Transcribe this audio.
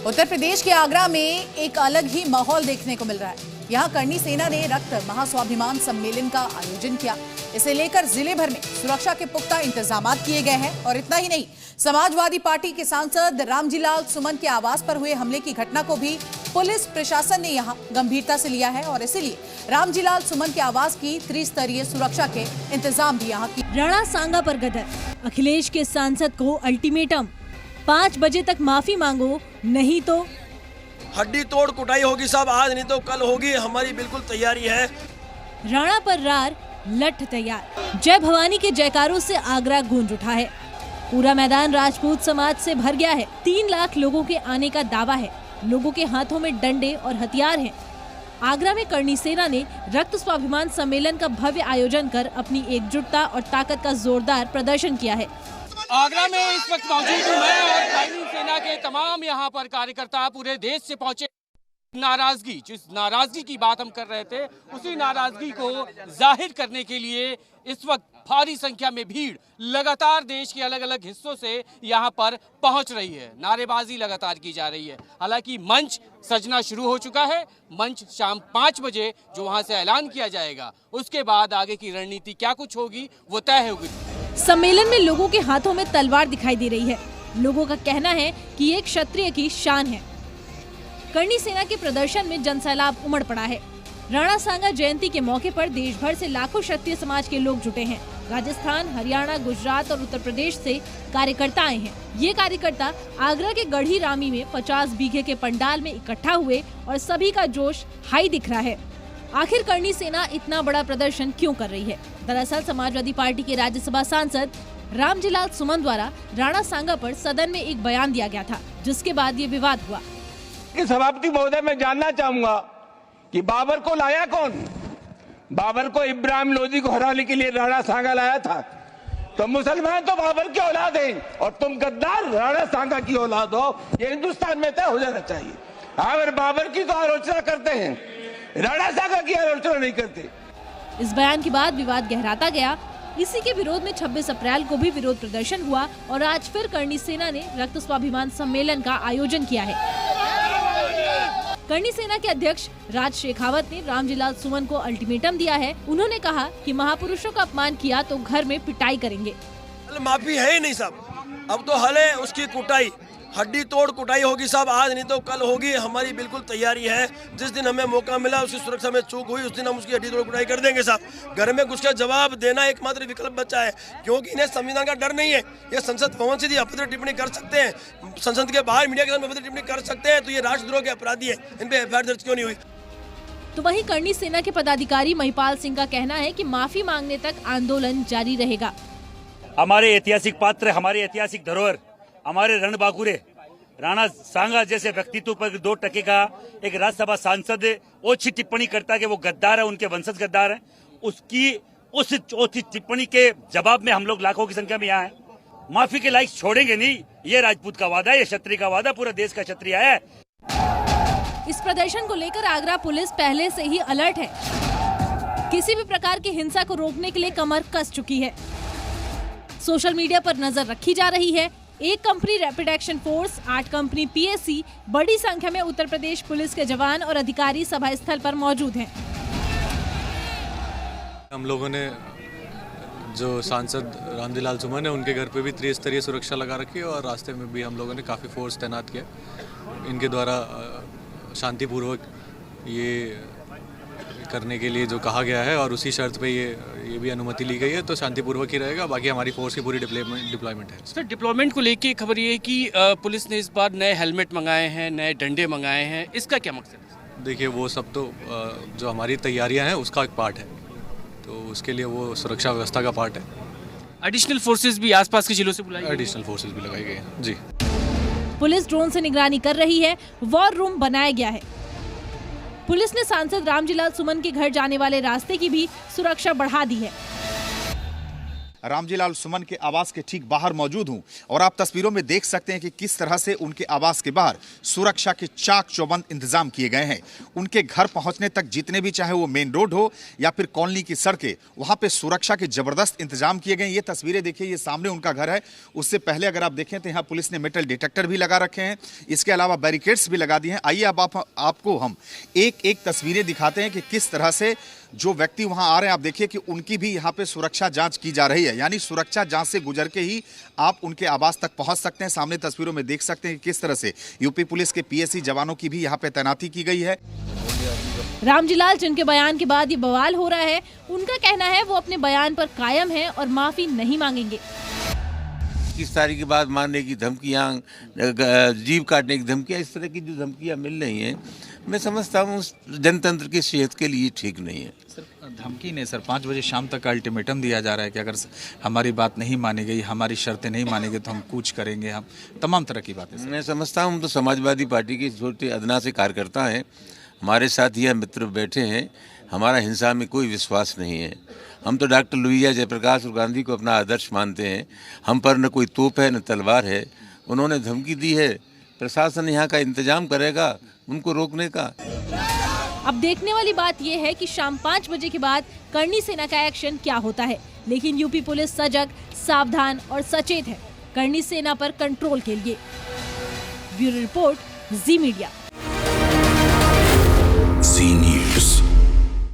उत्तर प्रदेश के आगरा में एक अलग ही माहौल देखने को मिल रहा है। यहाँ करणी सेना ने रक्त महास्वाभिमान सम्मेलन का आयोजन किया। इसे लेकर जिले भर में सुरक्षा के पुख्ता इंतजाम किए गए हैं। और इतना ही नहीं, समाजवादी पार्टी के सांसद रामजीलाल सुमन के आवास पर हुए हमले की घटना को भी पुलिस प्रशासन ने यहाँ गंभीरता से लिया है और इसीलिए रामजीलाल सुमन के आवास की त्रिस्तरीय सुरक्षा के इंतजाम भी यहाँ किए। राणा सांगा पर गदर, अखिलेश के सांसद को अल्टीमेटम, 5 बजे तक माफी मांगो नहीं तो हड्डी तोड़ कुटाई होगी साहब, आज नहीं तो कल होगी, हमारी बिल्कुल तैयारी है। राणा पर रार, लठ तैयार। जय भवानी के जयकारों से आगरा गूंज उठा है। पूरा मैदान राजपूत समाज से भर गया है। 3 लाख लोगों के आने का दावा है। लोगों के हाथों में डंडे और हथियार हैं। आगरा में करणी सेना ने रक्त स्वाभिमान सम्मेलन का भव्य आयोजन कर अपनी एकजुटता और ताकत का जोरदार प्रदर्शन किया है। आगरा में इस वक्त मौजूद हूं मैं और करणी सेना के तमाम यहाँ पर कार्यकर्ता पूरे देश से पहुंचे। नाराजगी, जिस नाराजगी की बात हम कर रहे थे, उसी नाराजगी को जाहिर करने के लिए इस वक्त भारी संख्या में भीड़ लगातार देश के अलग अलग हिस्सों से यहाँ पर पहुंच रही है। नारेबाजी लगातार की जा रही है। हालांकि मंच सजना शुरू हो चुका है। मंच शाम 5 बजे जो वहां से ऐलान किया जाएगा, उसके बाद आगे की रणनीति क्या कुछ होगी वो तय होगी। सम्मेलन में लोगों के हाथों में तलवार दिखाई दे रही है। लोगों का कहना है कि ये एक क्षत्रिय की शान है। करणी सेना के प्रदर्शन में जनसैलाब उमड़ पड़ा है। राणा सांगा जयंती के मौके पर देश भर से लाखों क्षत्रिय समाज के लोग जुटे हैं। राजस्थान, हरियाणा, गुजरात और उत्तर प्रदेश से कार्यकर्ता आए हैं। ये कार्यकर्ता आगरा के गढ़ी रामी में 50 बीघे के पंडाल में इकट्ठा हुए और सभी का जोश हाई दिख रहा है। आखिर करणी सेना इतना बड़ा प्रदर्शन क्यों कर रही है? दरअसल समाजवादी पार्टी के राज्यसभा सांसद रामजीलाल सुमन द्वारा राणा सांगा पर सदन में एक बयान दिया गया था, जिसके बाद ये विवाद हुआ। सभापति महोदय, मैं जानना चाहूंगा कि बाबर को लाया कौन? बाबर को इब्राहिम लोदी को हराने के लिए राणा सांगा लाया था। तो मुसलमान तो बाबर की औलाद हैं और तुम गद्दार राणा सांगा की औलाद हो। ये हिंदुस्तान में तय हो जाना चाहिए। अगर बाबर की तो आलोचना करते हैं, राणा सांगा की आलोचना नहीं करते। इस बयान के बाद विवाद गहराता गया। इसी के विरोध में 26 अप्रैल को भी विरोध प्रदर्शन हुआ और आज फिर करणी सेना ने रक्त स्वाभिमान सम्मेलन का आयोजन किया है। करणी सेना के अध्यक्ष राज शेखावत ने रामजीलाल सुमन को अल्टीमेटम दिया है। उन्होंने कहा कि महापुरुषों का अपमान किया तो घर में पिटाई करेंगे। माफी है ही नहीं साहब, अब तो हल है उसकी कुटाई, हड्डी तोड़ कुटाई होगी साहब, आज नहीं तो कल होगी, हमारी बिल्कुल तैयारी है। जिस दिन हमें मौका मिला, उसकी सुरक्षा में चूक हुई, उस दिन हम उसकी हड्डी तोड़ कुटाई कर देंगे साहब। घर में घुस कर जवाब देना एकमात्र विकल्प बचा है, क्योंकि इन्हें संविधान का डर नहीं है। ये संसद भवन से अभद्र टिप्पणी कर सकते हैं, संसद के बाहर मीडिया के सामने अभद्र टिप्पणी कर सकते हैं, तो ये राष्ट्रद्रोह के अपराधी है। इन पे एफआईआर दर्ज क्यों नहीं हुई? तो वहीं करणी सेना के पदाधिकारी महिपाल सिंह का कहना है कि माफी मांगने तक आंदोलन जारी रहेगा। हमारे ऐतिहासिक पात्र, हमारे ऐतिहासिक धरोहर, हमारे रणबांकुरे राणा सांगा जैसे व्यक्तित्व पर 2 टके का एक राज्यसभा सांसद ओछी टिप्पणी करता है कि वो गद्दार है, उनके वंशज गद्दार हैं। उसकी उस ओछी टिप्पणी के जवाब में हम लोग लाखों की संख्या में यहाँ हैं। माफी के लायक छोड़ेंगे नहीं। ये राजपूत का वादा है, ये क्षत्रिय का वादा, पूरा देश का क्षत्रिय है। इस प्रदर्शन को लेकर आगरा पुलिस पहले से ही अलर्ट है। किसी भी प्रकार की हिंसा को रोकने के लिए कमर कस चुकी है। सोशल मीडिया पर नजर रखी जा रही है। 1 company rapid action force, 8 company PAC, बड़ी संख्या में उत्तर प्रदेश पुलिस के जवान और अधिकारी सभा स्थल पर मौजूद हैं। हम लोगों ने जो सांसद रामजीलाल सुमन है, उनके घर पे भी त्रिस्तरीय सुरक्षा लगा रखी है और रास्ते में भी हम लोगों ने काफ़ी फोर्स तैनात किया। इनके द्वारा शांतिपूर्वक ये करने के लिए जो कहा गया है और उसी शर्त पे ये भी अनुमति ली गई है, तो शांतिपूर्वक ही रहेगा। बाकी हमारी फोर्स की पूरी डिप्लॉयमेंट है। सर, डिप्लॉयमेंट को लेके खबर ये है कि पुलिस ने इस बार नए हेलमेट मंगाए हैं, नए डंडे मंगाए हैं, इसका क्या मकसद है? देखिए, वो सब तो जो हमारी तैयारियां हैं उसका एक पार्ट है, तो उसके लिए वो सुरक्षा व्यवस्था का पार्ट है। एडिशनल फोर्सेज भी आसपास के जिलों से बुलाई? एडिशनल फोर्सेज भी लगाई गई हैं जी। पुलिस ड्रोन से निगरानी कर रही है। वॉर रूम बनाया गया है। पुलिस ने सांसद रामजीलाल सुमन के घर जाने वाले रास्ते की भी सुरक्षा बढ़ा दी है। रामजीलाल सुमन के आवास के ठीक बाहर मौजूद हूं और आप तस्वीरों में देख सकते हैं कि किस तरह से उनके आवास के बाहर सुरक्षा के चाक चौबंद इंतजाम किए गए हैं। उनके घर पहुंचने तक जितने भी, चाहे वो मेन रोड हो या फिर कॉलोनी की सड़कें, वहां पे सुरक्षा के जबरदस्त इंतजाम किए गए। ये तस्वीरें देखिए, ये सामने उनका घर है। उससे पहले अगर आप देखें तो यहाँ पुलिस ने मेटल डिटेक्टर भी लगा रखे हैं, इसके अलावा बैरिकेड्स भी लगा दिए हैं। आइए अब आपको हम एक एक तस्वीरें दिखाते हैं कि किस तरह से जो व्यक्ति वहां आ रहे हैं, आप देखिए कि उनकी भी यहाँ पे सुरक्षा जांच की जा रही है, यानी सुरक्षा जांच से गुजर के ही आप उनके आवास तक पहुंच सकते हैं। सामने तस्वीरों में देख सकते हैं कि किस तरह से यूपी पुलिस के पीएससी जवानों की भी यहाँ पे तैनाती की गई है। रामजीलाल जिनके बयान के बाद ये बवाल हो रहा है, उनका कहना है वो अपने बयान पर कायम है और माफी नहीं मांगेंगे। 21 तारीख के बाद मारने की धमकियाँ, जीव काटने की धमकियाँ, इस तरह की जो धमकियाँ मिल रही हैं, मैं समझता हूँ जनतंत्र की सेहत के लिए ठीक नहीं है। सर धमकी नहीं सर, 5 बजे शाम तक का अल्टीमेटम दिया जा रहा है कि अगर हमारी बात नहीं मानी गई, हमारी शर्तें नहीं मानी गई तो हम कूच करेंगे, हम तमाम तरह की बातें। मैं समझता हूँ हम तो समाजवादी पार्टी के छोटे अदना से कार्यकर्ता हैं, हमारे साथ यह मित्र बैठे हैं, हमारा हिंसा में कोई विश्वास नहीं है। हम तो डॉक्टर लोहिया, जयप्रकाश और गांधी को अपना आदर्श मानते हैं। हम पर न कोई तोप है न तलवार है। उन्होंने धमकी दी है, प्रशासन यहाँ का इंतजाम करेगा उनको रोकने का। अब देखने वाली बात यह है कि शाम 5 बजे के बाद करनी सेना का एक्शन क्या होता है, लेकिन यूपी पुलिस सजग, सावधान और सचेत है करनी सेना पर कंट्रोल के लिए। ब्यूरो रिपोर्ट, जी मीडिया।